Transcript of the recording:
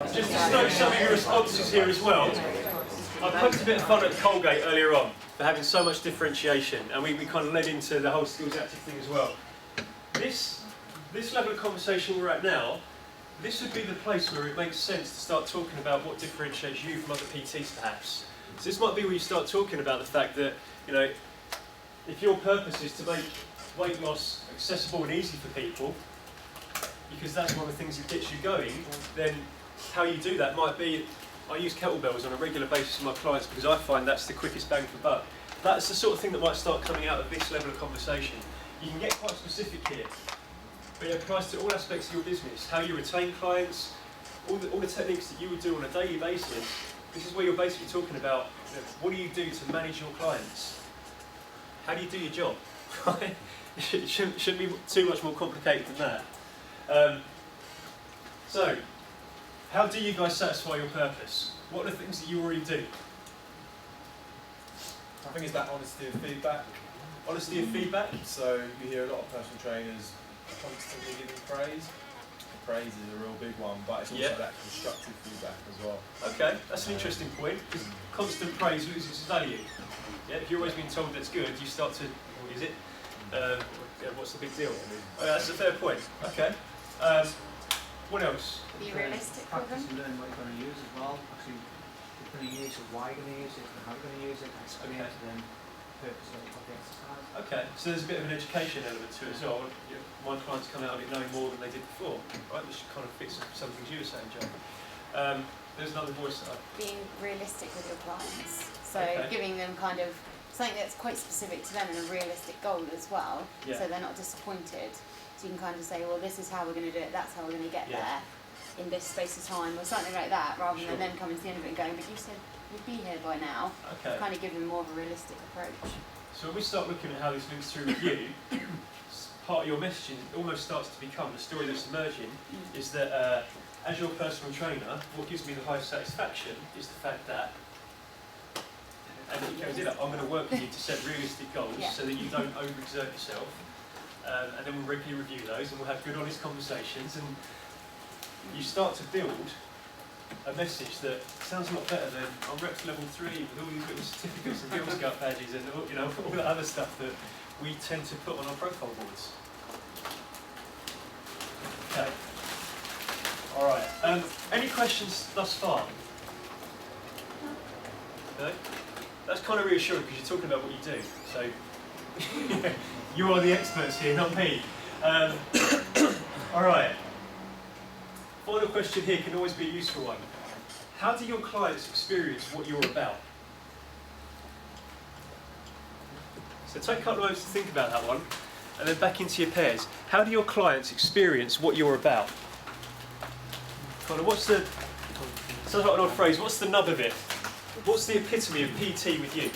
Just to note some of your responses here as well. I poked a bit of fun at Colgate earlier on for having so much differentiation, and we kind of led into the whole skills active thing as well. This level of conversation we're at now, this would be the place where it makes sense to start talking about what differentiates you from other PTs perhaps. So this might be where you start talking about the fact that, you know, if your purpose is to make weight loss accessible and easy for people, because that's one of the things that gets you going, then how you do that might be, I use kettlebells on a regular basis with my clients because I find that's the quickest bang for buck. That's the sort of thing that might start coming out of this level of conversation. You can get quite specific here, but it applies to all aspects of your business. How you retain clients, all the techniques that you would do on a daily basis. This is where you're basically talking about, you know, what do you do to manage your clients? How do you do your job? It shouldn't be too much more complicated than that. So, how do you guys satisfy your purpose? What are the things that you already do? I think it's that honesty of feedback. Honesty of feedback? So you hear a lot of personal trainers constantly giving praise. Praise is a real big one, but it's also that constructive feedback as well. Okay, that's an interesting point, because constant praise loses its value. Yeah, if you're always being told that's good, you start to, what is it? Yeah, what's the big deal? That's a fair point. Okay. What else? Be realistic with Practice them. and learn what you're going to use as well. Actually, you're going to use it, why you're going to use it, and how you're going to use it, and explain to them the purpose of the exercise. Okay, so there's a bit of an education element to it as well. My clients come out of it knowing more than they did before, right? Which kind of fits some things you were saying, Joe. There's another voice that Being realistic with your clients. So giving them kind of something that's quite specific to them and a realistic goal as well. Yeah. So they're not disappointed. So you can kind of say, well, this is how we're going to do it, that's how we're going to get there in this space of time, or something like that, rather than them coming to the end of it and going, but you said we'd be here by now. Okay. Kind of give them more of a realistic approach. So when we start looking at how this links through with you, part of your messaging almost starts to become the story that's emerging, is that as your personal trainer, what gives me the highest satisfaction is the fact that, and it goes in, I'm going to work with you to set realistic goals so that you don't overexert yourself, and then we'll regularly review those and we'll have good honest conversations, and you start to build a message that sounds a lot better than I'm Reps level 3 with all these little certificates and Girl Scout badges and all, you know, all that other stuff that we tend to put on our profile boards. Okay. Alright. Any questions thus far? No? That's kind of reassuring because you're talking about what you do. So you are the experts here, not me. Alright. Final question here can always be a useful one. How do your clients experience what you're about? So take a couple of moments to think about that one, and then back into your pairs. How do your clients experience what you're about? Kind of what's the, sounds like an odd phrase, what's the nub of it? What's the epitome of PT with you?